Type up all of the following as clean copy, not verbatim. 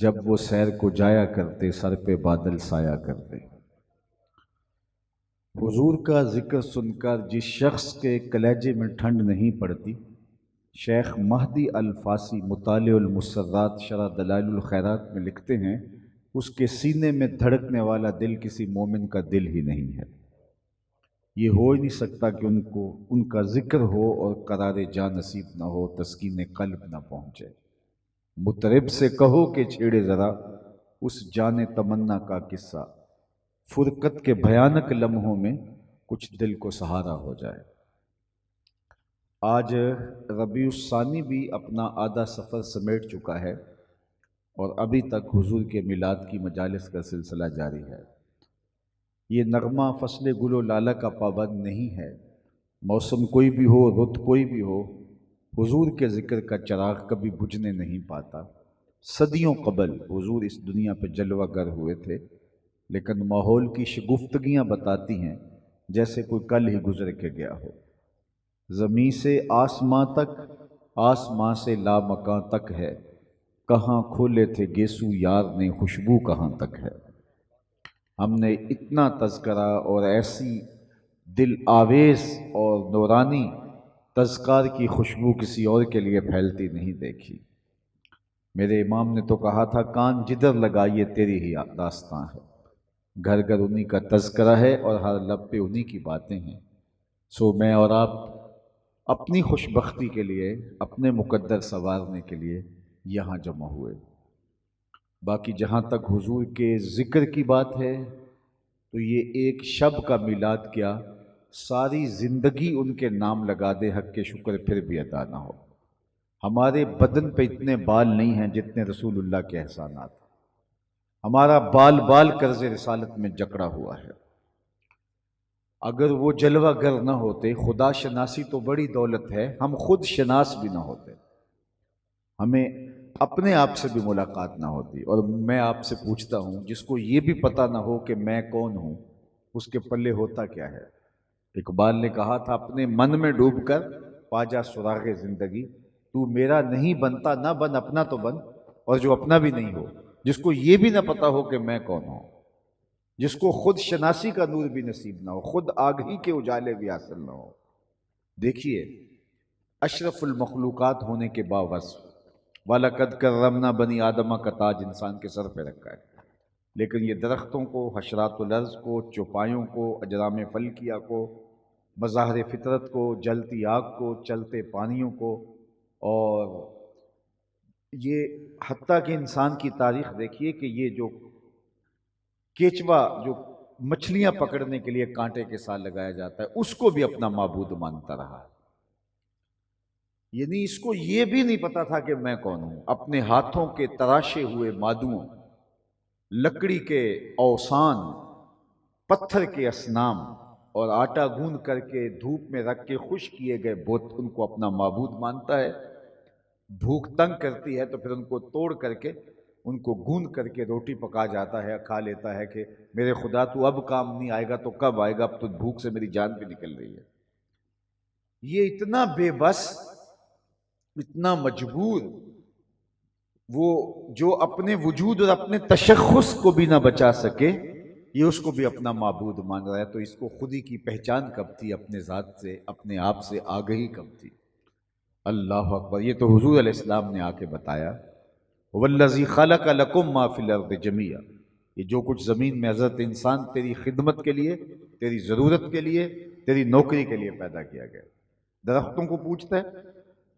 جب وہ سیر کو جایا کرتے سر پہ بادل سایا کرتے۔ حضور کا ذکر سن کر جس شخص کے کلیجے میں ٹھنڈ نہیں پڑتی، شیخ مہدی الفاسی مطالع المسرات شرح دلائل الخیرات میں لکھتے ہیں، اس کے سینے میں دھڑکنے والا دل کسی مومن کا دل ہی نہیں ہے۔ یہ ہو ہی نہیں سکتا کہ ان کا ذکر ہو اور قرار جاں نصیب نہ ہو، تسکین قلب نہ پہنچے۔ مطرب سے کہو کہ چھیڑے ذرا اس جان تمنا کا قصہ، فرقت کے بھیانک لمحوں میں کچھ دل کو سہارا ہو جائے۔ آج ربیع الثانی بھی اپنا آدھا سفر سمیٹ چکا ہے اور ابھی تک حضور کے میلاد کی مجالس کا سلسلہ جاری ہے۔ یہ نغمہ فصل گل و لالہ کا پابند نہیں ہے، موسم کوئی بھی ہو، رت کوئی بھی ہو، حضور کے ذکر کا چراغ کبھی بجھنے نہیں پاتا۔ صدیوں قبل حضور اس دنیا پہ جلوہ گر ہوئے تھے، لیکن ماحول کی شگفتگیاں بتاتی ہیں جیسے کوئی کل ہی گزر کے گیا ہو۔ زمین سے آسماں تک، آسماں سے لامکاں تک ہے، کہاں کھولے تھے گیسو یار نے، خوشبو کہاں تک ہے۔ ہم نے اتنا تذکرہ اور ایسی دل آویز اور نورانی تذکار کی خوشبو کسی اور کے لیے پھیلتی نہیں دیکھی۔ میرے امام نے تو کہا تھا، کان جدھر لگائیے تیری ہی داستاں ہے۔ گھر گھر انہی کا تذکرہ ہے اور ہر لب پہ انہی کی باتیں ہیں۔ سو میں اور آپ اپنی خوش بختی کے لیے، اپنے مقدر سنوارنے کے لیے یہاں جمع ہوئے۔ باقی جہاں تک حضور کے ذکر کی بات ہے تو یہ ایک شب کا میلاد کیا، ساری زندگی ان کے نام لگا دے، حق کے شکر پھر بھی ادا نہ ہو۔ ہمارے بدن پہ اتنے بال نہیں ہیں جتنے رسول اللہ کے احسانات، ہمارا بال بال قرض رسالت میں جکڑا ہوا ہے۔ اگر وہ جلوہ گر نہ ہوتے، خدا شناسی تو بڑی دولت ہے، ہم خود شناس بھی نہ ہوتے، ہمیں اپنے آپ سے بھی ملاقات نہ ہوتی۔ اور میں آپ سے پوچھتا ہوں، جس کو یہ بھی پتہ نہ ہو کہ میں کون ہوں، اس کے پلے ہوتا کیا ہے؟ اقبال نے کہا تھا، اپنے من میں ڈوب کر پا جا سراغ زندگی، تو میرا نہیں بنتا نہ بن، اپنا تو بن۔ اور جو اپنا بھی نہیں ہو، جس کو یہ بھی نہ پتا ہو کہ میں کون ہوں، جس کو خود شناسی کا نور بھی نصیب نہ ہو، خود آگہی کے اجالے بھی حاصل نہ ہو۔ دیکھیے، اشرف المخلوقات ہونے کے باوصف، وَلَقَدْ كَرَّمْنَا بَنِي آدَمَ کا تاج انسان کے سر پہ رکھا ہے، لیکن یہ درختوں کو، حشرات الارض کو، چوپایوں کو، اجرام فلکیہ کو، مظاہر فطرت کو، جلتی آگ کو، چلتے پانیوں کو، اور یہ حتیٰ کہ انسان کی تاریخ دیکھیے کہ یہ جو کیچوا جو مچھلیاں پکڑنے کے لیے کانٹے کے ساتھ لگایا جاتا ہے، اس کو بھی اپنا معبود مانتا رہا۔ یعنی اس کو یہ بھی نہیں پتا تھا کہ میں کون ہوں۔ اپنے ہاتھوں کے تراشے ہوئے مادوں، لکڑی کے اوثان، پتھر کے اصنام اور آٹا گوندھ کر کے دھوپ میں رکھ کے خشک کیے گئے بت، ان کو اپنا معبود مانتا ہے۔ بھوک تنگ کرتی ہے تو پھر ان کو توڑ کر کے، ان کو گوندھ کر کے روٹی پکا جاتا ہے، کھا لیتا ہے کہ میرے خدا تو اب کام نہیں آئے گا تو کب آئے گا، اب تو بھوک سے میری جان بھی نکل رہی ہے۔ یہ اتنا بے بس، اتنا مجبور، وہ جو اپنے وجود اور اپنے تشخص کو بھی نہ بچا سکے، یہ اس کو بھی اپنا معبود مان رہا ہے۔ تو اس کو خودی کی پہچان کب تھی، اپنے ذات سے، اپنے آپ سے آگہی کب تھی؟ اللہ اکبر! یہ تو حضور علیہ السلام نے آ کے بتایا، وَالَّذِي خَلَقَ لَكُم مَّا فِي الْأَرْضِ جَمِيعًا، یہ جو کچھ زمین میں حضرت انسان تیری خدمت کے لیے، تیری ضرورت کے لیے، تیری نوکری کے لیے پیدا کیا گیا۔ درختوں کو پوچھتا ہے،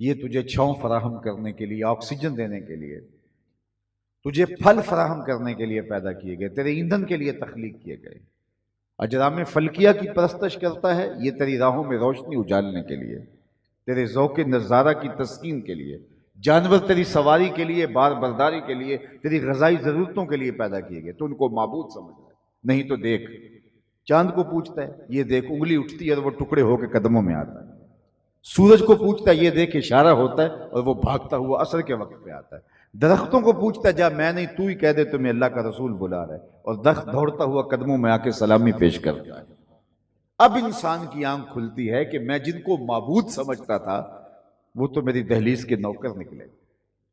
یہ تجھے چھاؤں فراہم کرنے کے لیے، آکسیجن دینے کے لیے، تجھے پھل فراہم کرنے کے لیے پیدا کیے گئے، تیرے ایندھن کے لیے تخلیق کیے گئے۔ اجرام فلکیہ کی پرستش کرتا ہے، یہ تیری راہوں میں روشنی اجالنے کے لیے، تیرے ذوق نظارہ کی تسکین کے لیے۔ جانور تیری سواری کے لیے، بار برداری کے لیے، تیری غذائی ضرورتوں کے لیے پیدا کیے گئے، تو ان کو معبود سمجھ رہا ہے۔ نہیں تو دیکھ، چاند کو پوچھتا ہے، یہ دیکھ، انگلی اٹھتی ہے اور وہ ٹکڑے ہو کے قدموں میں آتا ہے۔ سورج کو پوچھتا ہے، یہ دیکھ، اشارہ ہوتا ہے اور وہ بھاگتا ہوا عصر کے وقت پہ آتا ہے۔ درختوں کو پوچھتا ہے، جا میں نہیں، تو ہی کہہ دے تمہیں اللہ کا رسول بلا رہا ہے، اور درخت دوڑتا ہوا قدموں میں آ کے سلامی پیش کرتا ہے۔ اب انسان کی آنکھ کھلتی ہے کہ میں جن کو معبود سمجھتا تھا، وہ تو میری دہلیز کے نوکر نکلے،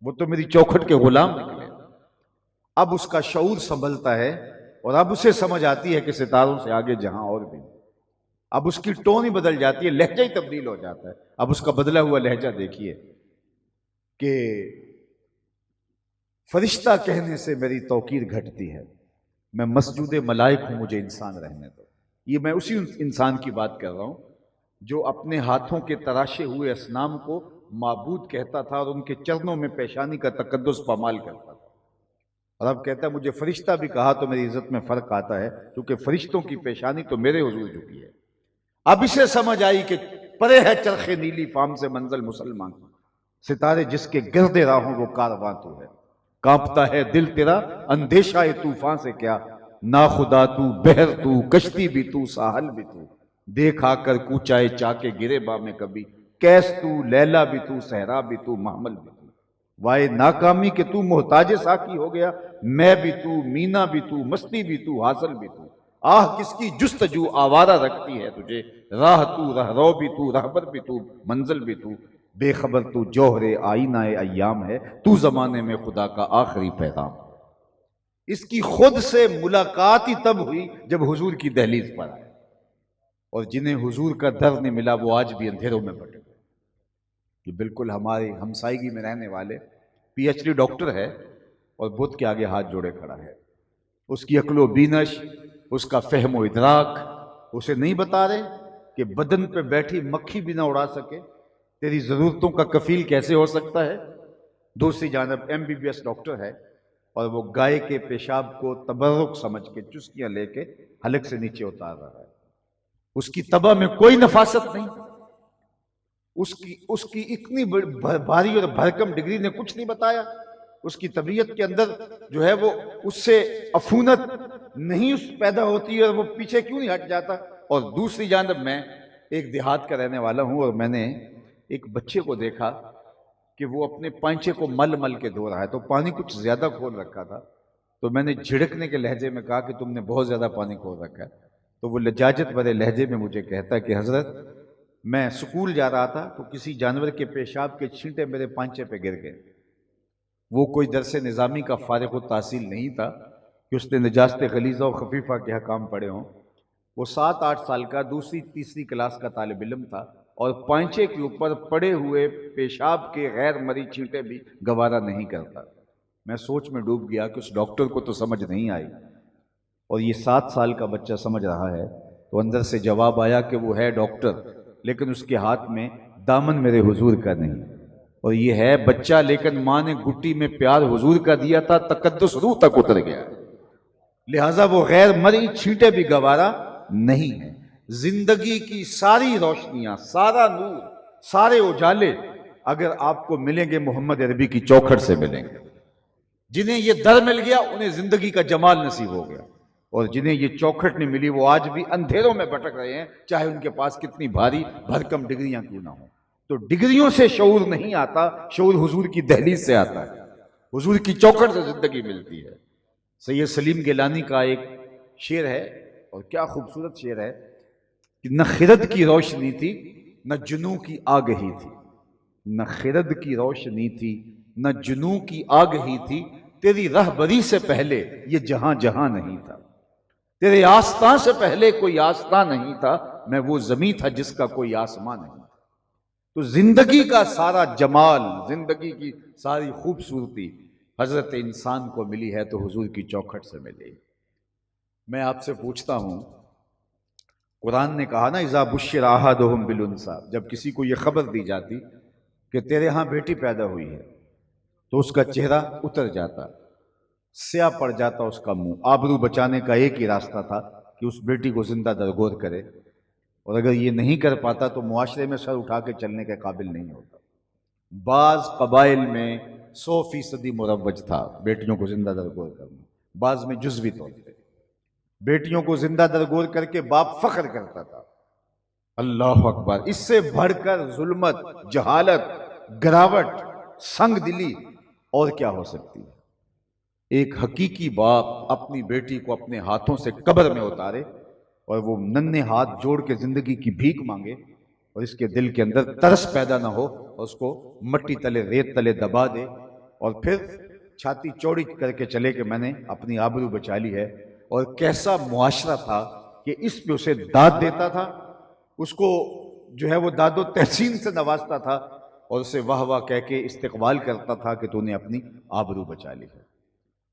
وہ تو میری چوکھٹ کے غلام نکلے۔ اب اس کا شعور سنبھلتا ہے اور اب اسے سمجھ آتی ہے کہ ستاروں سے آگے جہاں اور بھی، اب اس کی ٹون ہی بدل جاتی ہے، لہجہ ہی تبدیل ہو جاتا ہے۔ اب اس کا بدلا ہوا لہجہ دیکھیے کہ فرشتہ کہنے سے میری توقیر گھٹتی ہے، میں مسجود ملائک ہوں، مجھے انسان رہنے دو۔ یہ میں اسی انسان کی بات کر رہا ہوں جو اپنے ہاتھوں کے تراشے ہوئے اصنام کو معبود کہتا تھا اور ان کے چرنوں میں پیشانی کا تقدس پامال کرتا تھا، اور اب کہتا ہے مجھے فرشتہ بھی کہا تو میری عزت میں فرق آتا ہے، کیونکہ فرشتوں کی پیشانی تو میرے حضور جھکی ہے۔ اب اسے سمجھ آئی کہ پرے ہے چرخ نیلی فام سے منزل مسلمان کی، ستارے جس کے گرد راہوں وہ کارواں تو ہے، کانپتا ہے دل تیرا اندیشہ طوفان سے کیا، ناخدا تو بحر تو کشتی بھی تو ساحل بھی تو، دیکھ آ کر کوچائے چاکے گرے با میں کبھی، کیس تو لیلا بھی تو صحرا بھی تو محمل بھی تو، وائے ناکامی کہ تو محتاج ساکی ہو گیا، میں بھی تو مینا بھی تو مستی بھی تو حاصل بھی تو، آہ کس کی جستجو آوارہ رکھتی ہے تجھے، راہ تو رہرو بھی تو رہبر بھی تو منزل بھی تو، بے خبر تو جوہر آئینہ ایام ہے، تو زمانے میں خدا کا آخری پیغام۔ اس کی خود سے ملاقات ہی تب ہوئی جب حضور کی دہلیز پر آئے، اور جنہیں حضور کا در نہیں ملا وہ آج بھی اندھیروں میں بٹے ہوئے۔ یہ بالکل ہماری ہمسائیگی میں رہنے والے پی ایچ ڈی ڈاکٹر ہے اور بدھ کے آگے ہاتھ جوڑے کھڑا ہے، اس کی عقل و بینش، اس کا فہم و ادراک اسے نہیں بتا رہے کہ بدن پہ بیٹھی مکھی بھی نہ اڑا سکے، تیری ضرورتوں کا کفیل کیسے ہو سکتا ہے۔ دوسری جانب M B B S doctor ہے اور وہ گائے کے پیشاب کو تبرک سمجھ کے چسکیاں لے کے حلق سے نیچے اتار رہا ہے، اس کی طبع میں کوئی نفاست نہیں، اس کی اتنی بھاری اور بھرکم ڈگری نے کچھ نہیں بتایا، اس کی طبیعت کے اندر جو ہے وہ اس سے عفونت نہیں پیدا ہوتی اور وہ پیچھے کیوں نہیں ہٹ جاتا۔ اور دوسری جانب میں ایک دیہات کا رہنے والا ہوں اور میں نے ایک بچے کو دیکھا کہ وہ اپنے پائنچے کو مل مل کے دھو رہا ہے، تو پانی کچھ زیادہ کھول رکھا تھا، تو میں نے جھڑکنے کے لہجے میں کہا کہ تم نے بہت زیادہ پانی کھول رکھا ہے، تو وہ لجاجت بھرے لہجے میں مجھے کہتا ہے کہ حضرت میں سکول جا رہا تھا تو کسی جانور کے پیشاب کے چھینٹے میرے پائنچے پہ گر گئے، وہ کوئی درس نظامی کا فارغ التحصیل نہیں تھا کہ اس نے نجاست غلیظہ و خفیفہ کے حکام پڑھے ہوں، وہ 7-8 سال کا دوسری تیسری کلاس کا طالب علم تھا اور پائنچے کے اوپر پڑے ہوئے پیشاب کے غیر مری چھینٹے بھی گوارا نہیں کرتا۔ میں سوچ میں ڈوب گیا کہ اس ڈاکٹر کو تو سمجھ نہیں آئی اور یہ 7 سال کا بچہ سمجھ رہا ہے، تو اندر سے جواب آیا کہ وہ ہے ڈاکٹر لیکن اس کے ہاتھ میں دامن میرے حضور کا نہیں، اور یہ ہے بچہ لیکن ماں نے گٹی میں پیار حضور کا دیا تھا، تقدس روح تک اتر گیا، لہٰذا وہ غیر مری چھینٹے بھی گوارا نہیں ہے۔ زندگی کی ساری روشنیاں، سارا نور، سارے اجالے اگر آپ کو ملیں گے محمد عربی کی چوکھٹ سے ملیں گے۔ جنہیں یہ در مل گیا انہیں زندگی کا جمال نصیب ہو گیا، اور جنہیں یہ چوکھٹ نہیں ملی وہ آج بھی اندھیروں میں بھٹک رہے ہیں، چاہے ان کے پاس کتنی بھاری بھرکم ڈگریاں کیوں نہ ہوں۔ تو ڈگریوں سے شعور نہیں آتا، شعور حضور کی دہلیز سے آتا ہے، حضور کی چوکھٹ سے زندگی ملتی ہے۔ سید سلیم گیلانی کا ایک شعر ہے اور کیا خوبصورت شعر ہے کہ نہ خرد کی روشنی تھی نہ جنوں کی آگہی تھی، نہ خرد کی روشنی تھی نہ جنوں کی آگہی تھی، تیری رہبری سے پہلے یہ جہاں جہاں نہیں تھا، تیرے آستاں سے پہلے کوئی آستاں نہیں تھا، میں وہ زمین تھا جس کا کوئی آسمان نہیں تھا۔ تو زندگی کا سارا جمال، زندگی کی ساری خوبصورتی حضرت انسان کو ملی ہے تو حضور کی چوکھٹ سے ملی۔ میں آپ سے پوچھتا ہوں، قرآن نے کہا نا اذا بشر احدهم بالانثى، جب کسی کو یہ خبر دی جاتی کہ تیرے ہاں بیٹی پیدا ہوئی ہے تو اس کا چہرہ اتر جاتا، سیاہ پڑ جاتا اس کا منہ۔ آبرو بچانے کا ایک ہی راستہ تھا کہ اس بیٹی کو زندہ درگور کرے، اور اگر یہ نہیں کر پاتا تو معاشرے میں سر اٹھا کے چلنے کے قابل نہیں ہوتا۔ بعض قبائل میں 100% مروج تھا بیٹیوں کو زندہ درگور کرنا، بعض میں جزوی طور پہ۔ بیٹیوں کو زندہ درگور کر کے باپ فخر کرتا تھا۔ اللہ اکبر! اس سے بڑھ کر ظلمت، جہالت، گراوٹ، سنگ دلی اور کیا ہو سکتی ہے؟ ایک حقیقی باپ اپنی بیٹی کو اپنے ہاتھوں سے قبر میں اتارے اور وہ ننھے ہاتھ جوڑ کے زندگی کی بھیک مانگے، اور اس کے دل کے اندر ترس پیدا نہ ہو اور اس کو مٹی تلے، ریت تلے دبا دے، اور پھر چھاتی چوڑی کر کے چلے کہ میں نے اپنی آبرو بچا لی ہے، اور کیسا معاشرہ تھا کہ اس پہ اسے داد دیتا تھا، اس کو جو ہے وہ داد و تحسین سے نوازتا تھا، اور اسے واہ واہ کہہ کے استقبال کرتا تھا کہ تو نے اپنی آبرو بچا لی ہے۔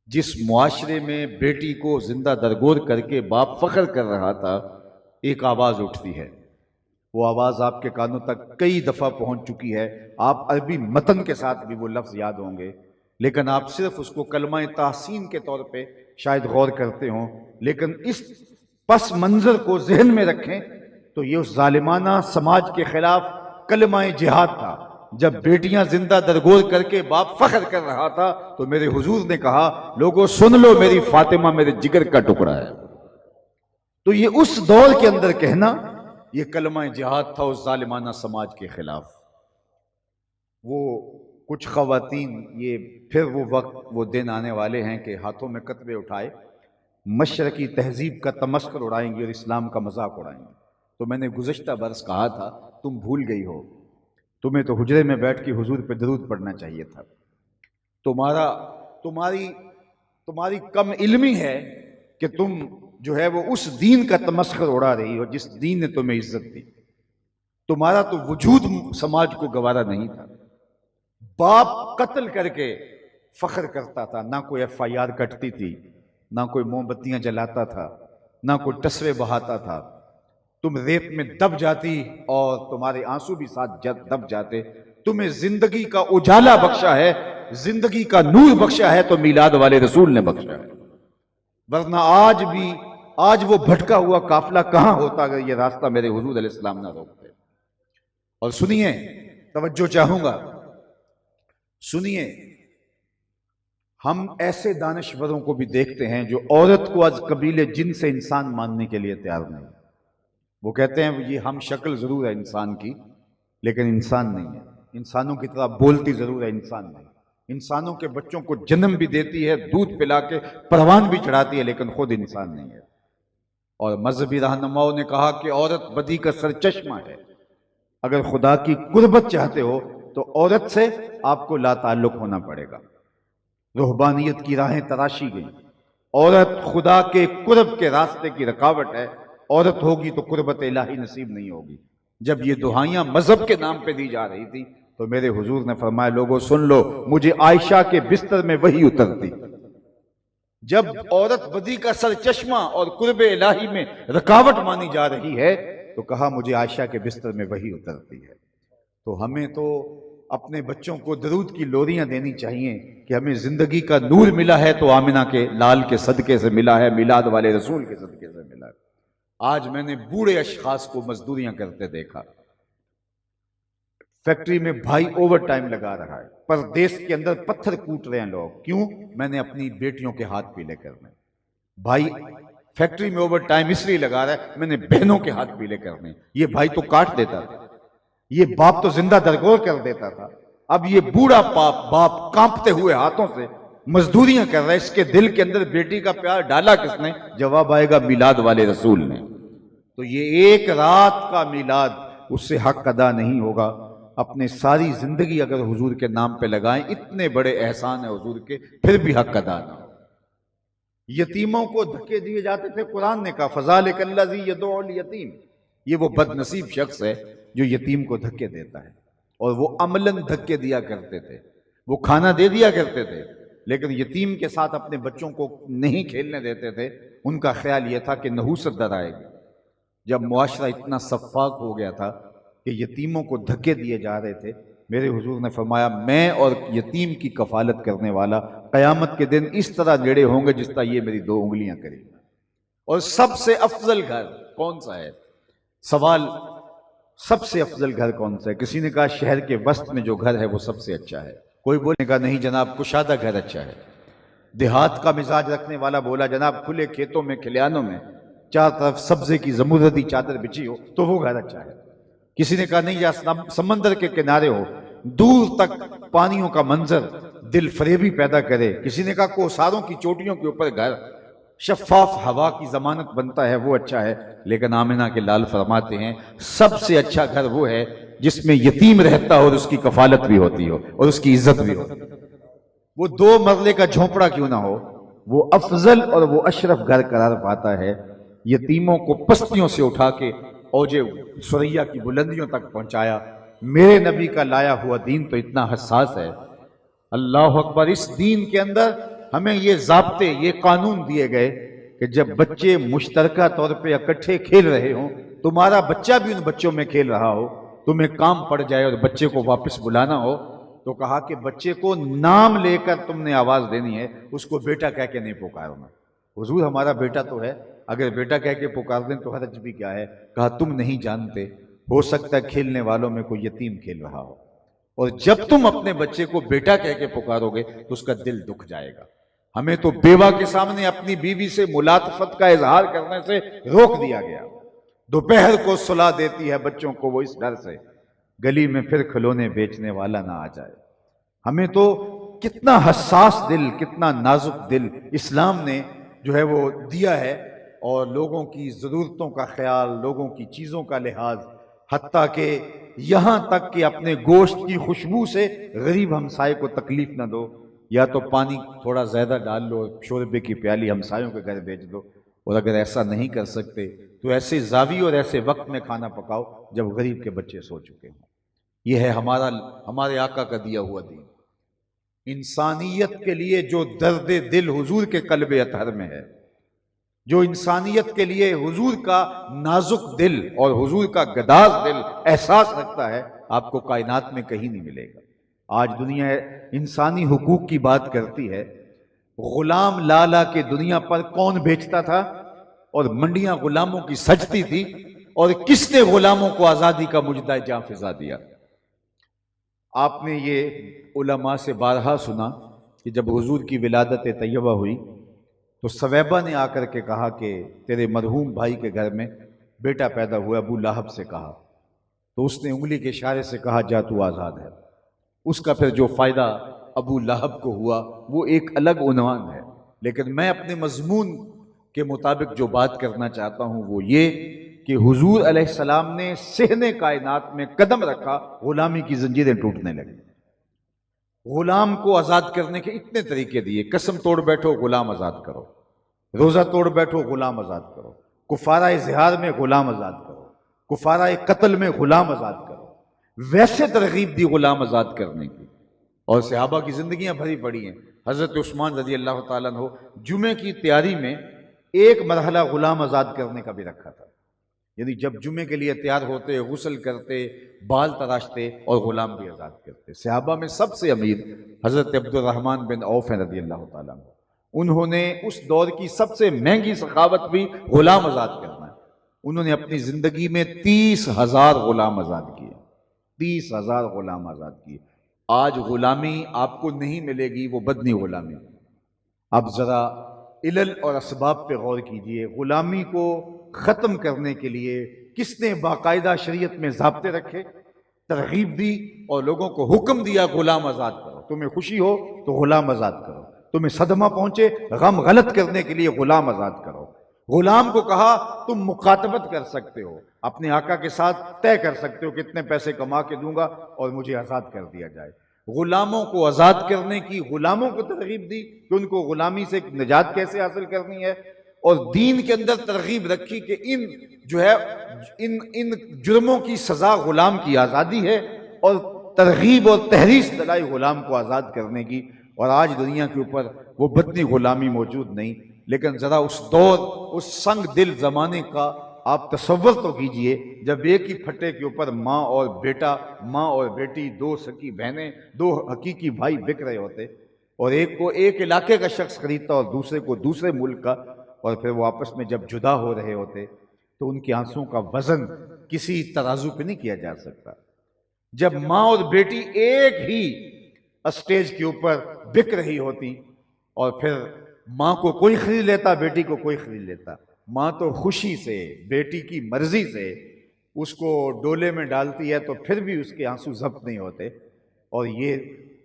جس معاشرے میں بیٹی کو زندہ درگور کر کے باپ فخر کر رہا تھا، ایک آواز اٹھتی ہے، وہ آواز آپ کے کانوں تک کئی دفعہ پہنچ چکی ہے، آپ عربی متن کے ساتھ بھی وہ لفظ یاد ہوں گے، لیکن آپ صرف اس کو کلمہ تحسین کے طور پہ شاید غور کرتے ہوں، لیکن اس پس منظر کو ذہن میں رکھیں تو یہ اس ظالمانہ سماج کے خلاف کلمہ جہاد تھا۔ جب بیٹیاں زندہ درگور کر کے باپ فخر کر رہا تھا تو میرے حضور نے کہا، لوگوں سن لو، میری فاطمہ میرے جگر کا ٹکڑا ہے۔ تو یہ اس دور کے اندر کہنا، یہ کلمہ جہاد تھا اس ظالمانہ سماج کے خلاف۔ وہ کچھ خواتین، یہ پھر وہ وقت وہ دن آنے والے ہیں کہ ہاتھوں میں کتبے اٹھائے مشرقی تہذیب کا تمسخر اڑائیں گی اور اسلام کا مذاق اڑائیں گی۔ تو میں نے گزشتہ برس کہا تھا، تم بھول گئی ہو، تمہیں تو حجرے میں بیٹھ کے حضور پہ درود پڑھنا چاہیے تھا۔ تمہاری کم علمی ہے کہ تم جو ہے وہ اس دین کا تمسخر اڑا رہی ہو جس دین نے تمہیں عزت دی۔ تمہارا تو وجود سماج کو گوارا نہیں تھا۔ باپ قتل کر کے فخر کرتا تھا، نہ کوئی ایف آئی آر کٹتی تھی، نہ کوئی موم بتیاں جلاتا تھا، نہ کوئی ٹسوے بہاتا تھا۔ تم ریت میں دب جاتی اور تمہارے آنسو بھی ساتھ دب جاتے۔ تمہیں زندگی کا اجالا بخشا ہے، زندگی کا نور بخشا ہے تو میلاد والے رسول نے بخشا ہے، ورنہ آج وہ بھٹکا ہوا قافلہ کہاں ہوتا اگر یہ راستہ میرے حضور علیہ السلام نہ روکتے۔ اور سنیے، توجہ چاہوں گا، سنیے، ہم ایسے دانشوروں کو بھی دیکھتے ہیں جو عورت کو از قبیل جن سے انسان ماننے کے لیے تیار نہیں۔ وہ کہتے ہیں یہ ہم شکل ضرور ہے انسان کی لیکن انسان نہیں ہے، انسانوں کی طرح بولتی ضرور ہے، انسان نہیں۔ انسانوں کے بچوں کو جنم بھی دیتی ہے، دودھ پلا کے پروان بھی چڑھاتی ہے، لیکن خود انسان نہیں ہے۔ اور مذہبی رہنماؤں نے کہا کہ عورت بدی کا سرچشمہ ہے۔ اگر خدا کی قربت چاہتے ہو تو عورت سے آپ کو لا تعلق ہونا پڑے گا۔ رہبانیت کی راہیں تراشی گئیں، عورت خدا کے قرب کے راستے کی رکاوٹ ہے، عورت ہوگی تو قربت الہی نصیب نہیں ہوگی۔ جب یہ دہائیاں مذہب کے نام پہ دی جا رہی تھی تو میرے حضور نے فرمایا، لوگوں سن لو، مجھے عائشہ کے بستر میں وحی اترتی۔ جب عورت بدی کا سرچشمہ اور قرب الہی میں رکاوٹ مانی جا رہی ہے تو کہا مجھے عائشہ کے بستر میں وحی اترتی ہے۔ تو ہمیں تو اپنے بچوں کو درود کی لوریاں دینی چاہیے کہ ہمیں زندگی کا نور ملا ہے تو آمنہ کے لال کے صدقے سے ملا ہے، میلاد والے رسول کے صدقے سے ملا ہے۔ آج میں نے بوڑھے اشخاص کو مزدوریاں کرتے دیکھا، فیکٹری میں بھائی اوور ٹائم لگا رہا ہے، پردیس کے اندر پتھر کوٹ رہے ہیں لوگ، کیوں؟ میں نے اپنی بیٹیوں کے ہاتھ پیلے کرنے۔ بھائی فیکٹری میں اوور ٹائم اس لیے لگا رہا ہے، میں نے بہنوں کے ہاتھ پیلے کرنے۔ یہ بھائی تو کاٹ دیتا تھا، یہ باپ تو زندہ درگور کر دیتا تھا، اب یہ بوڑھا باپ کانپتے ہوئے ہاتھوں سے مزدوریاں کر رہا ہے۔ اس کے دل کے اندر بیٹی کا پیار ڈالا کس نے؟ جواب آئے گا میلاد والے رسول نے۔ تو یہ ایک رات کا میلاد، اس سے حق ادا نہیں ہوگا۔ اپنے ساری زندگی اگر حضور کے نام پہ لگائیں، اتنے بڑے احسان ہیں حضور کے، پھر بھی حق ادا نہ ہو۔ یتیموں کو دھکے دیے جاتے تھے، قرآن نے کہا فَذَلِكَ الَّذِي يَدُعُ الْيَتِيمَ، یہ وہ بد نصیب شخص ہے جو یتیم کو دھکے دیتا ہے، اور وہ عملاً دھکے دیا کرتے تھے، وہ کھانا دے دیا کرتے تھے لیکن یتیم کے ساتھ اپنے بچوں کو نہیں کھیلنے دیتے تھے۔ ان کا خیال یہ تھا کہ نحوست در آئے گی۔ جب معاشرہ اتنا سفاک ہو گیا تھا کہ یتیموں کو دھکے دیے جا رہے تھے، میرے حضور نے فرمایا میں اور یتیم کی کفالت کرنے والا قیامت کے دن اس طرح نیڑے ہوں گے جس طرح یہ میری 2 انگلیاں کریں گے۔ اور سب سے افضل گھر کون سا ہے؟ سوال، سب سے افضل گھر کون سا ہے؟ کسی نے کہا شہر کے وسط میں جو گھر ہے وہ سب سے اچھا ہے، کوئی بولنے کا نہیں جناب کشادہ گھر اچھا ہے۔ دیہات کا مزاج رکھنے والا بولا جناب کھلے کھیتوں میں کھلیانوں میں چار طرف سبزے کی زمردی چادر بچھی ہو تو وہ گھر اچھا ہے۔ کسی نے کہا نہیں یا سمندر کے کنارے ہو، دور تک پانیوں کا منظر دل فریبی پیدا کرے۔ کسی نے کہا کوساروں کی چوٹیوں کے اوپر گھر، شفاف ہوا کی ضمانت بنتا ہے، وہ اچھا ہے۔ لیکن آمنہ کے لال فرماتے ہیں سب سے اچھا گھر وہ ہے جس میں یتیم رہتا ہو اور اس کی کفالت بھی ہوتی ہو اور اس کی عزت بھی ہوتی ہو۔ وہ 2 مرلے کا جھونپڑا کیوں نہ ہو، وہ افضل اور وہ اشرف گھر قرار پاتا ہے۔ یتیموں کو پستیوں سے اٹھا کے اوج ثریا کی بلندیوں تک پہنچایا۔ میرے نبی کا لایا ہوا دین تو اتنا حساس ہے، اللہ اکبر۔ اس دین کے اندر ہمیں یہ ضابطے، یہ قانون دیے گئے کہ جب بچے مشترکہ طور پہ اکٹھے کھیل رہے ہوں، تمہارا بچہ بھی ان بچوں میں کھیل رہا ہو، تمہیں کام پڑ جائے اور بچے کو واپس بلانا ہو، تو کہا کہ بچے کو نام لے کر تم نے آواز دینی ہے، اس کو بیٹا کہہ کے نہیں پکارنا۔ حضور ہمارا بیٹا تو ہے، اگر بیٹا کہہ کے پکار دیں تو حرج بھی کیا ہے؟ کہا تم نہیں جانتے، ہو سکتا ہے کھیلنے والوں میں کوئی یتیم کھیل رہا ہو، اور جب تم اپنے بچے کو بیٹا کہہ کے پکارو گے تو اس کا دل دکھ جائے گا۔ ہمیں تو بیوہ کے سامنے اپنی بیوی سے ملاطفت کا اظہار کرنے سے روک دیا گیا۔ دوپہر کو سلا دیتی ہے بچوں کو وہ اس ڈر سے گلی میں پھر کھلونے بیچنے والا نہ آ جائے۔ ہمیں تو کتنا حساس دل، کتنا نازک دل اسلام نے جو ہے وہ دیا ہے، اور لوگوں کی ضرورتوں کا خیال، لوگوں کی چیزوں کا لحاظ، حتیٰ کہ یہاں تک کہ اپنے گوشت کی خوشبو سے غریب ہمسائے کو تکلیف نہ دو، یا تو پانی تھوڑا زیادہ ڈال لو، شوربے کی پیالی ہمسایوں کے گھر بیچ دو، اور اگر ایسا نہیں کر سکتے تو ایسے زاویے اور ایسے وقت میں کھانا پکاؤ جب غریب کے بچے سو چکے ہوں۔ یہ ہے ہمارے آقا کا دیا ہوا دین۔ انسانیت کے لیے جو درد دل حضور کے قلب اطہر میں ہے، جو انسانیت کے لیے حضور کا نازک دل اور حضور کا گداز دل احساس رکھتا ہے، آپ کو کائنات میں کہیں نہیں ملے گا۔ آج دنیا انسانی حقوق کی بات کرتی ہے، غلام لالا کے دنیا پر کون بیچتا تھا، اور منڈیاں غلاموں کی سجتی تھی، اور کس نے غلاموں کو آزادی کا مجدہ جاں فضا دیا؟ آپ نے یہ علماء سے بارہا سنا کہ جب حضور کی ولادت طیبہ ہوئی تو سویبہ نے آ کر کے کہا کہ تیرے مرحوم بھائی کے گھر میں بیٹا پیدا ہوا، ابو لہب سے کہا، تو اس نے انگلی کے اشارے سے کہا جا تو آزاد ہے۔ اس کا پھر جو فائدہ ابو لہب کو ہوا وہ ایک الگ عنوان ہے، لیکن میں اپنے مضمون کے مطابق جو بات کرنا چاہتا ہوں وہ یہ کہ حضور علیہ السلام نے صحن کائنات میں قدم رکھا، غلامی کی زنجیریں ٹوٹنے لگی۔ غلام کو آزاد کرنے کے اتنے طریقے دیے، قسم توڑ بیٹھو غلام آزاد کرو، روزہ توڑ بیٹھو غلام آزاد کرو، کفارہ زہار میں غلام آزاد کرو، کفارہ قتل میں غلام آزاد کرو، ویسے ترغیب دی غلام آزاد کرنے کی۔ اور صحابہ کی زندگیاں بھری پڑی ہیں۔ حضرت عثمان رضی اللہ تعالیٰ عنہ جمعے کی تیاری میں ایک مرحلہ غلام آزاد کرنے کا بھی رکھا تھا، یعنی جب جمعے کے لیے تیار ہوتے، غسل کرتے، بال تراشتے اور غلام بھی آزاد کرتے۔ صحابہ میں سب سے امیر حضرت عبد الرحمن بن عوف رضی اللہ تعالیٰ عنہ، انہوں نے اس دور کی سب سے مہنگی سخاوت بھی غلام آزاد کرنا ہے۔ انہوں نے اپنی زندگی میں 30,000 غلام آزاد کیے، 30,000 غلام آزاد کیے۔ آج غلامی آپ کو نہیں ملے گی، وہ بدنی غلامی۔ اب ذرا علل اور اسباب پہ غور کیجئے۔ غلامی کو ختم کرنے کے لیے کس نے باقاعدہ شریعت میں ضابطے رکھے، ترغیب دی اور لوگوں کو حکم دیا غلام آزاد کرو۔ تمہیں خوشی ہو تو غلام آزاد کرو، تمہیں صدمہ پہنچے، غم غلط کرنے کے لیے غلام آزاد کرو۔ غلام کو کہا تم مخاطبت کر سکتے ہو، اپنے آقا کے ساتھ طے کر سکتے ہو کتنے پیسے کما کے دوں گا اور مجھے آزاد کر دیا جائے۔ غلاموں کو آزاد کرنے کی غلاموں کو ترغیب دی کہ ان کو غلامی سے نجات کیسے حاصل کرنی ہے، اور دین کے اندر ترغیب رکھی کہ ان جرموں کی سزا غلام کی آزادی ہے، اور ترغیب اور تحریص دلائی غلام کو آزاد کرنے کی۔ اور آج دنیا کے اوپر وہ بدنی غلامی موجود نہیں، لیکن ذرا اس دور، اس سنگ دل زمانے کا آپ تصور تو کیجئے جب ایک ہی پھٹے کے اوپر ماں اور بیٹا، ماں اور بیٹی، 2 سکی بہنیں، 2 حقیقی بھائی بک رہے ہوتے، اور ایک کو ایک علاقے کا شخص خریدتا اور دوسرے کو دوسرے ملک کا، اور پھر وہ آپس میں جب جدا ہو رہے ہوتے تو ان کے آنسوں کا وزن کسی ترازو پہ نہیں کیا جا سکتا۔ جب ماں اور بیٹی ایک ہی اسٹیج کے اوپر بک رہی ہوتی، اور پھر ماں کو کوئی خرید لیتا، بیٹی کو کوئی خرید لیتا، ماں تو خوشی سے، بیٹی کی مرضی سے اس کو ڈولے میں ڈالتی ہے تو پھر بھی اس کے آنسو ضبط نہیں ہوتے، اور یہ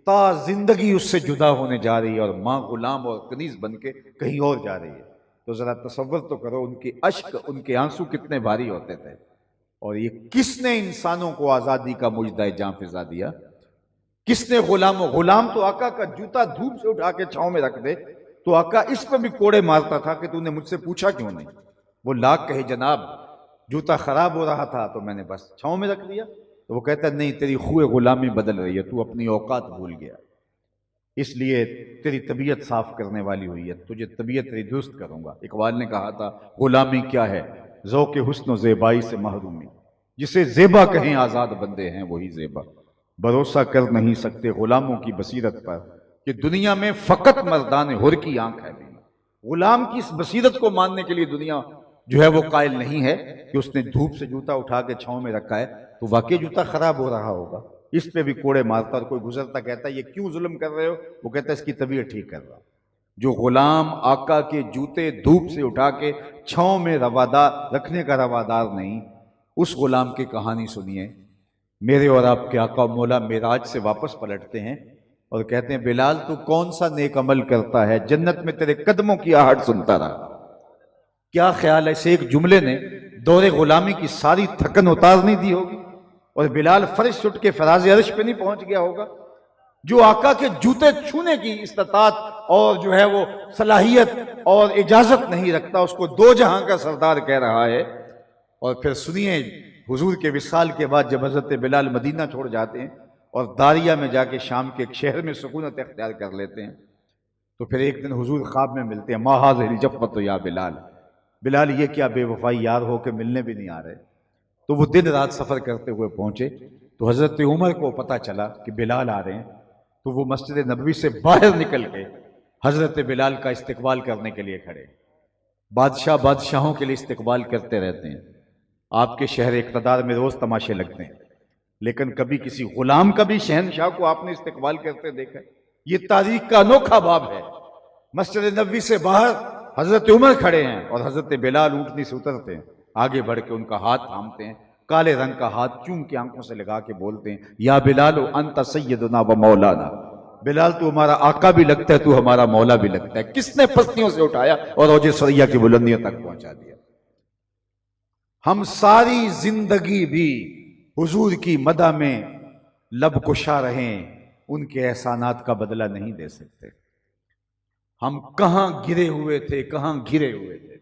تا زندگی اس سے جدا ہونے جا رہی ہے، اور ماں غلام اور کنیز بن کے کہیں اور جا رہی ہے۔ تو ذرا تصور تو کرو ان کے اشک، ان کے آنسو کتنے بھاری ہوتے تھے۔ اور یہ کس نے انسانوں کو آزادی کا مجدہ جاں فضا دیا؟ کس نے غلام تو آقا کا جوتا دھوپ سے اٹھا کے چھاؤں میں رکھ دے تو آقا اس پہ بھی کوڑے مارتا تھا کہ تو نے مجھ سے پوچھا کیوں نہیں. وہ لاکھ کہے جناب جوتا خراب ہو رہا تھا تو میں نے بس چھاؤں میں رکھ دیا. تو وہ کہتا ہے نہیں، تیری خوئے غلامی بدل رہی ہے، تو اپنی اوقات بھول گیا، اس لیے تیری طبیعت صاف کرنے والی ہوئی ہے، تجھے طبیعت تیری درست کروں گا. اقبال نے کہا تھا غلامی کیا ہے، ذوق حسن و زیبائی سے محرومی، جسے زیبا کہیں آزاد بندے ہیں وہی زیبا. بھروسہ کر نہیں سکتے غلاموں کی بصیرت پر کہ دنیا میں فقط مردان حر کی آنکھ ہے. غلام کی اس بصیرت کو ماننے کے لیے دنیا جو ہے وہ قائل نہیں ہے کہ اس نے دھوپ سے جوتا اٹھا کے چھاؤں میں رکھا ہے تو واقعی جوتا خراب ہو رہا ہوگا. اس پہ بھی کوڑے مارتا، اور کوئی گزرتا کہتا ہے یہ کیوں ظلم کر رہے ہو، وہ کہتا ہے اس کی طبیعت ٹھیک کر رہا. جو غلام آقا کے جوتے دھوپ سے اٹھا کے چھاؤں میں روادار رکھنے کا روادار نہیں، اس غلام کی کہانی سنیے. میرے اور آپ کے آقا مولا معراج سے واپس پلٹتے ہیں اور کہتے ہیں بلال تو کون سا نیک عمل کرتا ہے، جنت میں تیرے قدموں کی آہٹ سنتا رہا. کیا خیال ہے اس ایک جملے نے دور غلامی کی ساری تھکن اتار نہیں دی ہوگی، اور بلال فرش اٹھ کے فراز عرش پہ نہیں پہنچ گیا ہوگا. جو آقا کے جوتے چھونے کی استطاعت اور جو ہے وہ صلاحیت اور اجازت نہیں رکھتا، اس کو دو جہاں کا سردار کہہ رہا ہے. اور پھر سنیے حضور کے وصال کے بعد جب حضرت بلال مدینہ چھوڑ جاتے ہیں اور داریہ میں جا کے شام کے ایک شہر میں سکونت اختیار کر لیتے ہیں، تو پھر ایک دن حضور خواب میں ملتے ہیں. ما ھذہ الجفوۃ یا بلال، بلال یہ کیا بے وفائی یار ہو کے ملنے بھی نہیں آ رہے. تو وہ دن رات سفر کرتے ہوئے پہنچے تو حضرت عمر کو پتہ چلا کہ بلال آ رہے ہیں، تو وہ مسجد نبوی سے باہر نکل کے حضرت بلال کا استقبال کرنے کے لیے کھڑے. بادشاہوں کے لیے استقبال کرتے رہتے ہیں، آپ کے شہر اقتدار میں روز تماشے لگتے ہیں، لیکن کبھی کسی غلام کا بھی شہنشاہ کو آپ نے استقبال کرتے دیکھا؟ یہ تاریخ کا انوکھا باب ہے. مسجد نبوی سے باہر حضرت عمر کھڑے ہیں اور حضرت بلال اونٹنی سے اترتے ہیں، آگے بڑھ کے ان کا ہاتھ تھامتے ہیں، کالے رنگ کا ہاتھ چوم کے آنکھوں سے لگا کے بولتے ہیں یا بلال انت سیدنا و مولانا، بلال تو ہمارا آقا بھی لگتا ہے، تو ہمارا مولا بھی لگتا ہے. کس نے پستیوں سے اٹھایا اور اوج ثریا کی بلندیوں تک پہنچا دیا. ہم ساری زندگی بھی حضور کی مدح میں لب کشا رہیں، ان کے احسانات کا بدلہ نہیں دے سکتے. ہم کہاں گرے ہوئے تھے، کہاں گرے ہوئے تھے،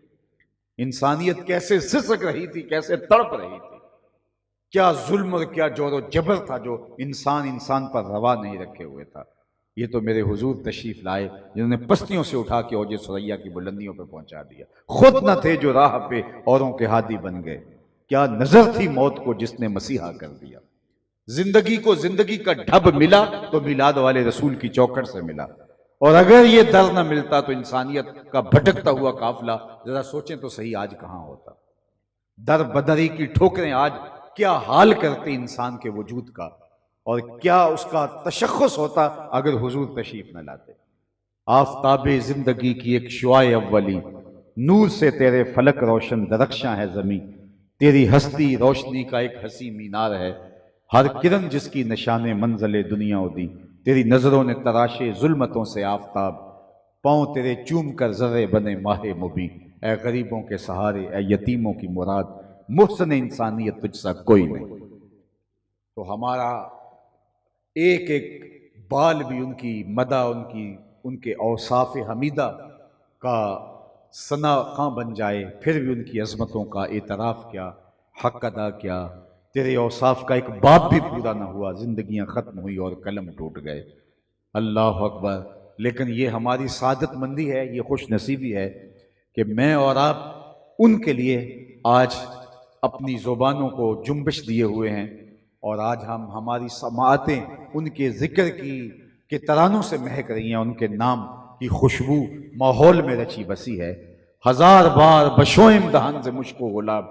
انسانیت کیسے سسک رہی تھی، کیسے تڑپ رہی تھی، کیا ظلم اور کیا جور و جبر تھا جو انسان پر روا نہیں رکھے ہوئے تھا. یہ تو میرے حضور تشریف لائے جنہوں نے پستیوں سے اٹھا کے اوج ثریا کی بلندیوں پہ پہنچا دیا. خود نہ تھے جو راہ پہ اوروں کے ہادی بن گئے، کیا نظر تھی موت کو جس نے مسیحا کر دیا. زندگی کو زندگی کا ڈھب ملا تو میلاد والے رسول کی چوکھٹ سے ملا، اور اگر یہ در نہ ملتا تو انسانیت کا بھٹکتا ہوا قافلہ ذرا سوچیں تو صحیح آج کہاں ہوتا. در بدری کی ٹھوکریں آج کیا حال کرتے انسان کے وجود کا، اور کیا اس کا تشخص ہوتا اگر حضور تشریف نہ لاتے. آفتاب زندگی کی ایک شعاع اولی، نور سے تیرے فلک روشن درخشاں ہے زمیں، تیری ہستی روشنی کا ایک حسین مینار ہے، ہر کرن جس کی نشان منزل دنیا دی. تیری نظروں نے تراشے ظلمتوں سے آفتاب، پاؤں تیرے چوم کر ذرے بنے ماہ مبیں. اے غریبوں کے سہارے، اے یتیموں کی مراد، محسن انسانیت تجھ سا کوئی نہیں. تو ہمارا ایک ایک بال بھی ان کی مدح، ان کے اوصاف حمیدہ کا ثنا خاں بن جائے، پھر بھی ان کی عظمتوں کا اعتراف کیا، حق ادا کیا. تیرے اوصاف کا ایک باب بھی پورا نہ ہوا، زندگیاں ختم ہوئی اور قلم ٹوٹ گئے. اللہ اکبر. لیکن یہ ہماری سعادت مندی ہے، یہ خوش نصیبی ہے کہ میں اور آپ ان کے لیے آج اپنی زبانوں کو جنبش دیے ہوئے ہیں، اور آج ہماری سماعتیں ان کے ذکر کے ترانوں سے مہک رہی ہیں، ان کے نام کی خوشبو ماحول میں رچی بسی ہے. ہزار بار بشوئم دہن سے مشک و گلاب،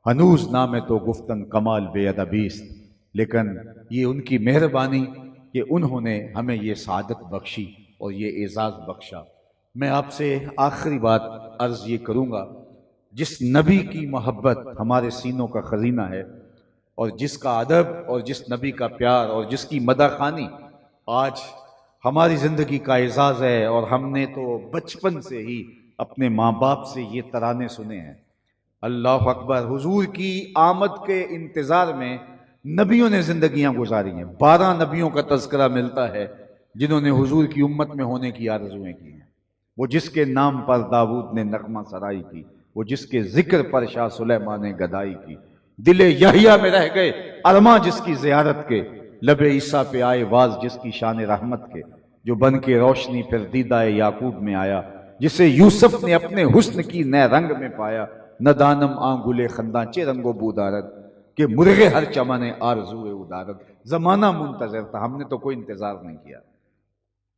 ہنوز نام تو گفتن کمال بے ادبیست. لیکن یہ ان کی مہربانی کہ انہوں نے ہمیں یہ سعادت بخشی اور یہ اعزاز بخشا. میں آپ سے آخری بات عرض یہ کروں گا، جس نبی کی محبت ہمارے سینوں کا خزینہ ہے، اور جس کا ادب اور جس نبی کا پیار اور جس کی مدح خوانی آج ہماری زندگی کا اعزاز ہے، اور ہم نے تو بچپن سے ہی اپنے ماں باپ سے یہ ترانے سنے ہیں. اللہ اکبر. حضور کی آمد کے انتظار میں نبیوں نے زندگیاں گزاری ہیں، 12 نبیوں کا تذکرہ ملتا ہے جنہوں نے حضور کی امت میں ہونے کی آرزویں کی ہیں۔ وہ جس کے نام پر داؤد نے نغمہ سرائی کی، وہ جس کے ذکر پر شاہ سلیمان نے گدائی کی، دل یحییٰ میں رہ گئے ارماں جس کی زیارت کے، لب عیسیٰ پہ آئے واز جس کی شان رحمت کے، جو بن کے روشنی پھر دیدہ یعقوب میں آیا، جسے یوسف نے اپنے حسن کی نئے رنگ میں پایا، نہ دانم آنگلے خنداں چے رنگ و بودارت، کہ مرغے ہر چمن آرزوئے ادارت۔ زمانہ منتظر تھا، ہم نے تو کوئی انتظار نہیں کیا،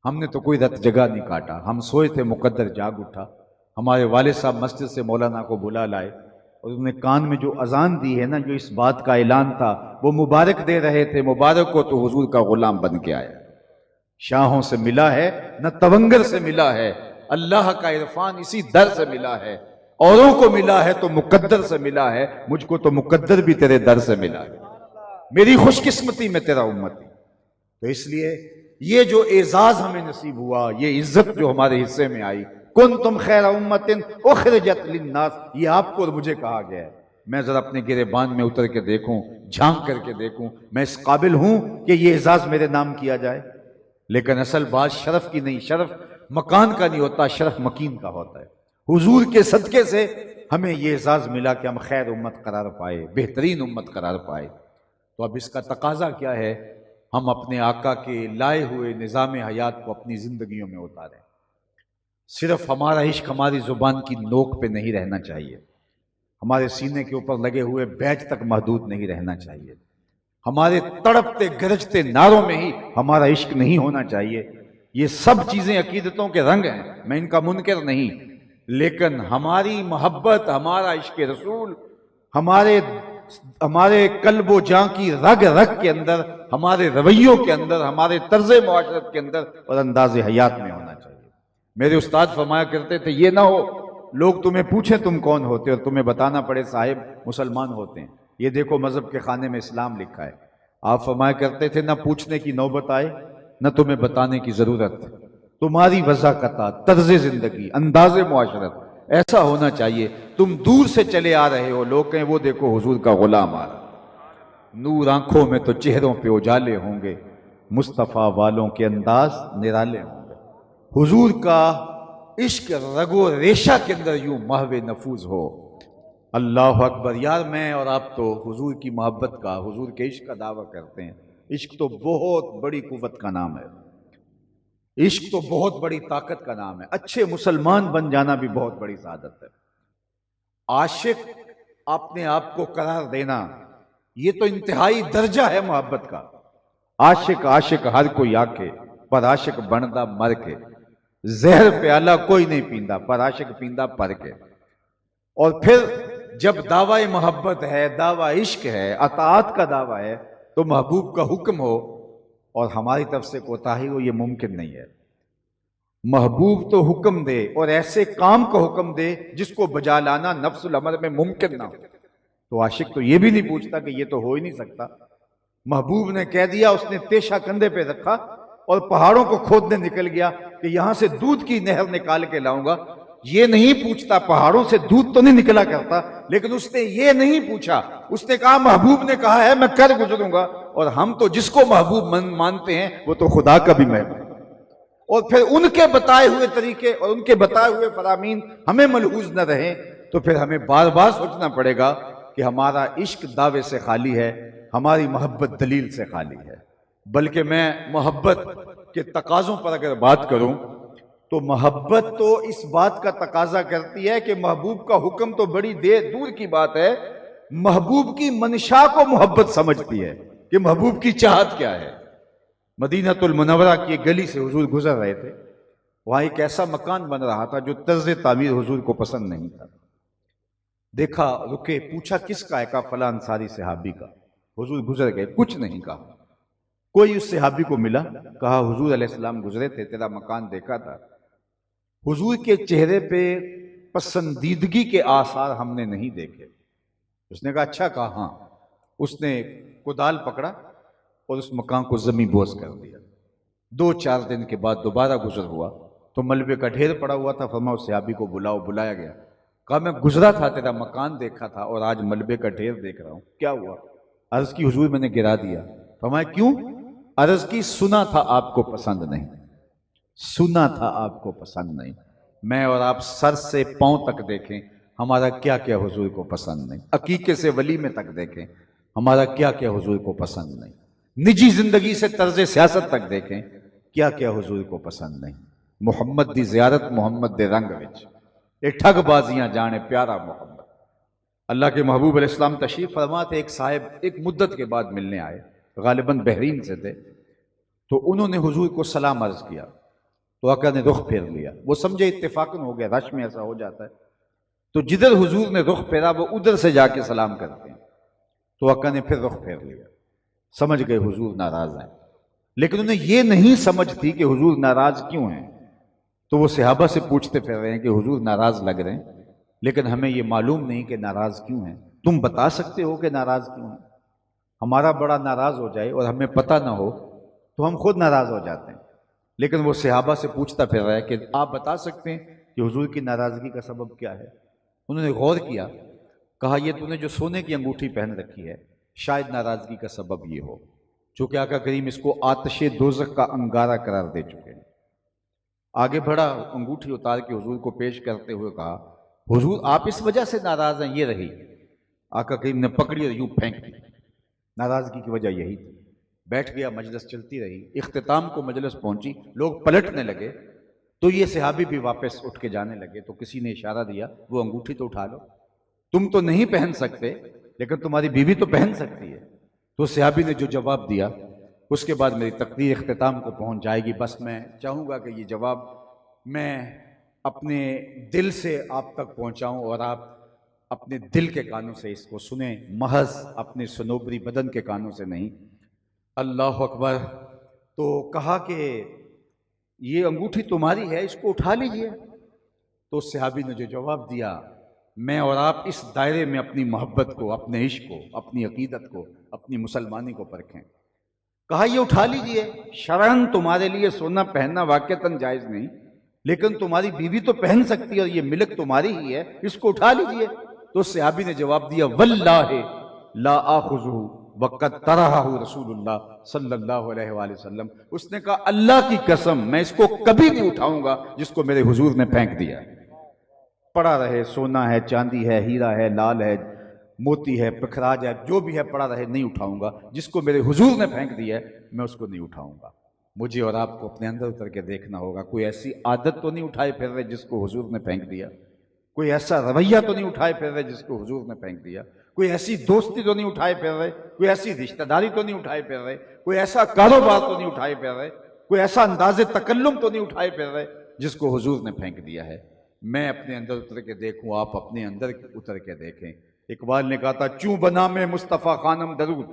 ہم نے تو کوئی رت جگہ نہیں کاٹا، ہم سوئے تھے مقدر جاگ اٹھا۔ ہمارے والد صاحب مسجد سے مولانا کو بلا لائے اور انہوں نے کان میں جو اذان دی ہے نا، جو اس بات کا اعلان تھا، وہ مبارک دے رہے تھے، مبارک کو تو حضور کا غلام بن کے آیا۔ شاہوں سے ملا ہے نہ تونگر سے ملا ہے، اللہ کا عرفان اسی در سے ملا ہے، اوروں کو ملا ہے تو مقدر سے ملا ہے، مجھ کو تو مقدر بھی تیرے در سے ملا ہے، میری خوش قسمتی میں تیرا امتی۔ تو اس لیے یہ جو اعزاز ہمیں نصیب ہوا، یہ عزت جو ہمارے حصے میں آئی، کنتم خیر امت اخرجت للناس، یہ آپ کو اور مجھے کہا گیا ہے۔ میں ذرا اپنے گریبان میں اتر کے دیکھوں، جھانک کر کے دیکھوں، میں اس قابل ہوں کہ یہ اعزاز میرے نام کیا جائے؟ لیکن اصل بات شرف کی نہیں، شرف مکان کا نہیں ہوتا، شرف مکین کا ہوتا ہے۔ حضور کے صدقے سے ہمیں یہ اعزاز ملا کہ ہم خیر امت قرار پائے، بہترین امت قرار پائے۔ تو اب اس کا تقاضا کیا ہے؟ ہم اپنے آقا کے لائے ہوئے نظام حیات کو اپنی زندگیوں میں اتاریں۔ صرف ہمارا عشق ہماری زبان کی نوک پہ نہیں رہنا چاہیے، ہمارے سینے کے اوپر لگے ہوئے بیج تک محدود نہیں رہنا چاہیے، ہمارے تڑپتے گرجتے نعروں میں ہی ہمارا عشق نہیں ہونا چاہیے۔ یہ سب چیزیں عقیدتوں کے رنگ ہیں، میں ان کا منکر نہیں، لیکن ہماری محبت، ہمارا عشق رسول ہمارے قلب و جاں کی رگ رگ کے اندر، ہمارے رویوں کے اندر، ہمارے طرز معاشرت کے اندر اور انداز حیات میں ہونا چاہیے۔ میرے استاد فرمایا کرتے تھے، یہ نہ ہو لوگ تمہیں پوچھیں تم کون ہوتے اور تمہیں بتانا پڑے صاحب مسلمان ہوتے ہیں، یہ دیکھو مذہب کے خانے میں اسلام لکھا ہے۔ آپ فرمایا کرتے تھے، نہ پوچھنے کی نوبت آئے نہ تمہیں بتانے کی ضرورت، تمہاری وضاحت، طرز زندگی، انداز معاشرت ایسا ہونا چاہیے، تم دور سے چلے آ رہے ہو، لوگ کہیں وہ دیکھو حضور کا غلام آ رہا، نور آنکھوں میں تو چہروں پہ اجالے ہوں گے، مصطفیٰ والوں کے انداز نرالے ہوں گے۔ حضور کا عشق رگ و ریشہ کے اندر یوں محو نفوذ ہو۔ اللہ اکبر۔ یار میں اور آپ تو حضور کی محبت کا، حضور کے عشق کا دعویٰ کرتے ہیں، عشق تو بہت بڑی قوت کا نام ہے، عشق تو بہت بڑی طاقت کا نام ہے، اچھے مسلمان بن جانا بھی بہت بڑی سعادت ہے۔ عاشق اپنے آپ کو قرار دینا، یہ تو انتہائی درجہ ہے محبت کا۔ عاشق ہر کوئی آکے، پر عاشق بندا مر کے، زہر پیالہ کوئی نہیں پیندا، پر عاشق پیندا پر کے۔ اور پھر جب دعوی محبت ہے، دعوی عشق ہے، اطاعت کا دعویٰ ہے، تو محبوب کا حکم ہو اور ہماری طرف سے کوتاہی ہو، یہ ممکن نہیں ہے۔ محبوب تو حکم دے اور ایسے کام کا حکم دے جس کو بجا لانا نفس الامر میں ممکن نہ ہو، تو عاشق تو یہ بھی نہیں پوچھتا کہ یہ تو ہو ہی نہیں سکتا۔ محبوب نے کہہ دیا، اس نے تیشہ کندھے پہ رکھا اور پہاڑوں کو کھودنے نکل گیا کہ یہاں سے دودھ کی نہر نکال کے لاؤں گا، یہ نہیں پوچھتا، پہاڑوں سے دودھ تو نہیں نکلا کرتا، لیکن اس نے یہ نہیں پوچھا، اس نے کہا محبوب نے کہا ہے میں کر گزروں گا۔ اور ہم تو جس کو محبوب مانتے ہیں وہ تو خدا کا بھی محبوب، اور پھر ان کے بتائے ہوئے طریقے اور ان کے بتائے ہوئے فرامین ہمیں ملحوظ نہ رہیں، تو پھر ہمیں بار بار سوچنا پڑے گا کہ ہمارا عشق دعوے سے خالی ہے، ہماری محبت دلیل سے خالی ہے۔ بلکہ میں محبت کے تقاضوں پر اگر بات کروں تو محبت تو اس بات کا تقاضا کرتی ہے کہ محبوب کا حکم تو بڑی دور کی بات ہے، محبوب کی منشا کو محبت سمجھتی ہے کہ محبوب کی چاہت کیا ہے۔ مدینہ المنورہ کی ایک گلی سے حضور گزر رہے تھے، وہاں ایک ایسا مکان بن رہا تھا جو طرز تعمیر حضور کو پسند نہیں تھا۔ دیکھا، رکے، پوچھا کس کا ہے؟ کہا فلاں انصاری صحابی کا۔ حضور گزر گئے، کچھ نہیں کہا۔ کوئی اس صحابی کو ملا، کہا حضور علیہ السلام گزرے تھے، تیرا مکان دیکھا تھا۔ حضور کے چہرے پہ پسندیدگی کے آثار ہم نے نہیں دیکھے۔ اس نے کہا اچھا، کہا ہاں۔ اس نے کدال پکڑا اور اس مکان کو زمین بوس کر دیا۔ 2-4 دن کے بعد دوبارہ گزر ہوا تو ملبے کا ڈھیر پڑا ہوا تھا۔ فرمایا اس صحابی کو بلاؤ، بلایا گیا۔ کہا میں گزرا تھا، تیرا مکان دیکھا تھا اور آج ملبے کا ڈھیر دیکھ رہا ہوں، کیا ہوا؟ عرض کی حضور میں نے گرا دیا. فرمایا کیوں؟ عرض کی سنا تھا آپ کو پسند نہیں، سنا تھا آپ کو پسند نہیں. میں اور آپ سر سے پاؤں تک دیکھیں ہمارا کیا کیا حضور کو پسند نہیں، عقیقے سے ولیمے تک دیکھیں ہمارا کیا کیا حضور کو پسند نہیں، نجی زندگی سے طرز سیاست تک دیکھیں کیا کیا حضور کو پسند نہیں. محمد دی زیارت محمد دے رنگ وچ اے ٹھگ بازیاں جانے پیارا محمد. اللہ کے محبوب علیہ السلام تشریف فرما تھے. ایک صاحب ایک مدت کے بعد ملنے آئے، غالباً بحرین سے تھے، تو انہوں نے حضور کو سلام عرض کیا تو آقا نے رخ پھیر لیا. وہ سمجھے اتفاقاً ہو گیا، رش میں ایسا ہو جاتا ہے، تو جدھر حضور نے رخ پھیرا وہ ادھر سے جا کے سلام کرتے ہیں. تو آقا نے پھر رخ پھیر لیا. سمجھ گئے حضور ناراض ہیں، لیکن انہیں یہ نہیں سمجھ تھی کہ حضور ناراض کیوں ہیں. تو وہ صحابہ سے پوچھتے پھر رہے ہیں کہ حضور ناراض لگ رہے ہیں لیکن ہمیں یہ معلوم نہیں کہ ناراض کیوں ہیں. تم بتا سکتے ہو کہ ناراض کیوں ہیں؟ ہمارا بڑا ناراض ہو جائے اور ہمیں پتہ نہ ہو تو ہم خود ناراض ہو جاتے ہیں. لیکن وہ صحابہ سے پوچھتا پھر رہا ہے کہ آپ بتا سکتے ہیں کہ حضور کی ناراضگی کا سبب کیا ہے؟ انہوں نے غور کیا، کہا یہ تو نے جو سونے کی انگوٹھی پہن رکھی ہے شاید ناراضگی کا سبب یہ ہو، چونکہ آقا کریم اس کو آتش دوزخ کا انگارہ قرار دے چکے ہیں. آگے بڑھا، انگوٹھی اتار کے حضور کو پیش کرتے ہوئے کہا حضور آپ اس وجہ سے ناراض ہیں، یہ رہی. آقا کریم نے پکڑی اور یوں پھینک دی. ناراضگی کی وجہ یہی تھی. بیٹھ گیا، مجلس چلتی رہی. اختتام کو مجلس پہنچی، لوگ پلٹنے لگے تو یہ صحابی بھی واپس اٹھ کے جانے لگے. تو کسی نے اشارہ دیا وہ انگوٹھی تو اٹھا لو، تم تو نہیں پہن سکتے لیکن تمہاری بیوی تو پہن سکتی ہے. تو صحابی نے جو جواب دیا اس کے بعد میری تقریر اختتام کو پہنچ جائے گی. بس میں چاہوں گا کہ یہ جواب میں اپنے دل سے آپ تک پہنچاؤں اور آپ اپنے دل کے کانوں سے اس کو سنیں، محض اپنے سنوبری بدن کے کانوں سے نہیں. اللہ اکبر. تو کہا کہ یہ انگوٹھی تمہاری ہے، اس کو اٹھا لیجئے. تو صحابی نے جو جواب دیا، میں اور آپ اس دائرے میں اپنی محبت کو، اپنے عشق کو، اپنی عقیدت کو، اپنی مسلمانی کو پرکھیں. کہا یہ اٹھا لیجئے، شرعاً تمہارے لیے سونا پہننا واقعتاً جائز نہیں لیکن تمہاری بیوی تو پہن سکتی ہے اور یہ ملک تمہاری ہی ہے، اس کو اٹھا لیجئے. تو صحابی نے جواب دیا واللہ لا آخذہ وقد طرحہ رسول اللہ صلی اللہ علیہ وآلہ وسلم. اس نے کہا اللہ کی قسم میں اس کو کبھی نہیں اٹھاؤں گا جس کو میرے حضور نے پھینک دیا. پڑا رہے، سونا ہے، چاندی ہے، ہیرا ہے، لال ہے، موتی ہے، پکھراج ہے، جو بھی ہے پڑا رہے، نہیں اٹھاؤں گا. جس کو میرے حضور نے پھینک دیا ہے میں اس کو نہیں اٹھاؤں گا. مجھے اور آپ کو اپنے اندر اتر کے دیکھنا ہوگا. کوئی ایسی عادت تو نہیں اٹھائے پھر رہے جس کو حضور نے پھینک دیا؟ کوئی ایسا رویہ تو نہیں اٹھائے پھر رہے جس کو حضور نے پھینک دیا؟ کوئی ایسی دوستی تو نہیں اٹھائے پھر رہے؟ کوئی ایسی رشتہ داری تو نہیں اٹھائے پھر رہے؟ کوئی ایسا کاروبار تو نہیں اٹھائے پھر رہے؟ کوئی ایسا انداز تکلم تو نہیں اٹھائے پھر رہے جس کو حضور نے پھینک دیا ہے؟ میں اپنے اندر اتر کے دیکھوں، آپ اپنے اندر اتر کے دیکھیں. اقبال نے کہا تھا چوں بنا میں مصطفیٰ خانم درود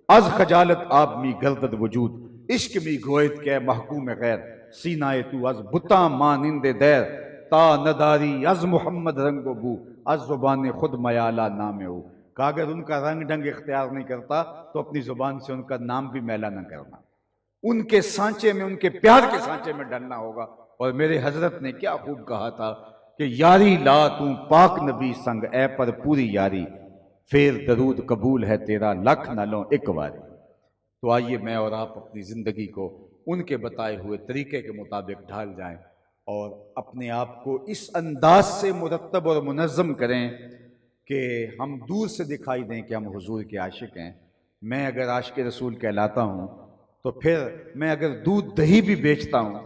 از خجالت آب می گردد وجود عشق می گوید کہ محکوم غیر سینائے تو از بتاں مانند دیر تا نداری از محمد رنگ و بو از زبان خود میالہ نام ہو. کہ اگر ان کا رنگ ڈنگ اختیار نہیں کرتا تو اپنی زبان سے ان کا نام بھی میلا نہ کرنا. ان کے سانچے میں، ان کے پیار کے سانچے میں ڈلنا ہوگا. اور میرے حضرت نے کیا خوب کہا تھا کہ یاری لا تو پاک نبی سنگ اے پر پوری یاری پھر درود قبول ہے تیرا لکھ نہ لوں ایک باری. تو آئیے میں اور آپ اپنی زندگی کو ان کے بتائے ہوئے طریقے کے مطابق ڈھال جائیں اور اپنے آپ کو اس انداز سے مرتب اور منظم کریں کہ ہم دور سے دکھائی دیں کہ ہم حضور کے عاشق ہیں. میں اگر عاشق رسول کہلاتا ہوں تو پھر میں اگر دودھ دہی بھی بیچتا ہوں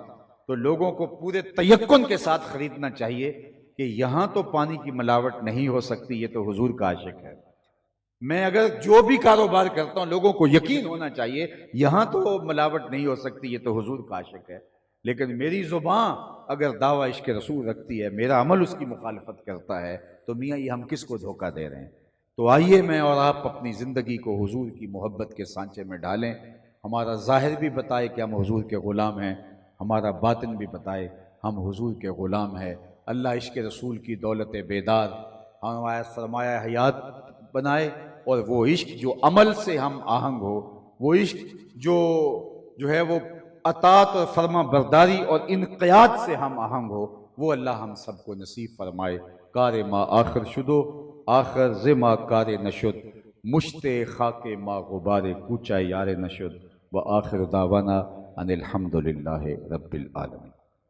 تو لوگوں کو پورے تیقن کے ساتھ خریدنا چاہیے کہ یہاں تو پانی کی ملاوٹ نہیں ہو سکتی، یہ تو حضور کا عاشق ہے. میں اگر جو بھی کاروبار کرتا ہوں لوگوں کو یقین ہونا چاہیے یہاں تو ملاوٹ نہیں ہو سکتی، یہ تو حضور کا عاشق ہے. لیکن میری زبان اگر دعویٰ عشق رسول رکھتی ہے، میرا عمل اس کی مخالفت کرتا ہے، تو میاں یہ ہم کس کو دھوکہ دے رہے ہیں؟ تو آئیے میں اور آپ اپنی زندگی کو حضور کی محبت کے سانچے میں ڈالیں. ہمارا ظاہر بھی بتائے کہ ہم حضور کے غلام ہیں، ہمارا باطن بھی بتائے ہم حضور کے غلام ہیں. اللہ عشق رسول کی دولت بیدار ہمارا سرمایہ حیات بنائے، اور وہ عشق جو عمل سے ہم آہنگ ہو، وہ عشق جو ہے وہ اطاعت اور فرما برداری اور انقیاد سے ہم آہنگ ہو، وہ اللہ ہم سب کو نصیب فرمائے. کار ما آخر شدو آخر زما کار نشد مشت خاک ما غبار کوچہ یار نشد و آخر دعوانا ان الحمدللہ رب العالمین.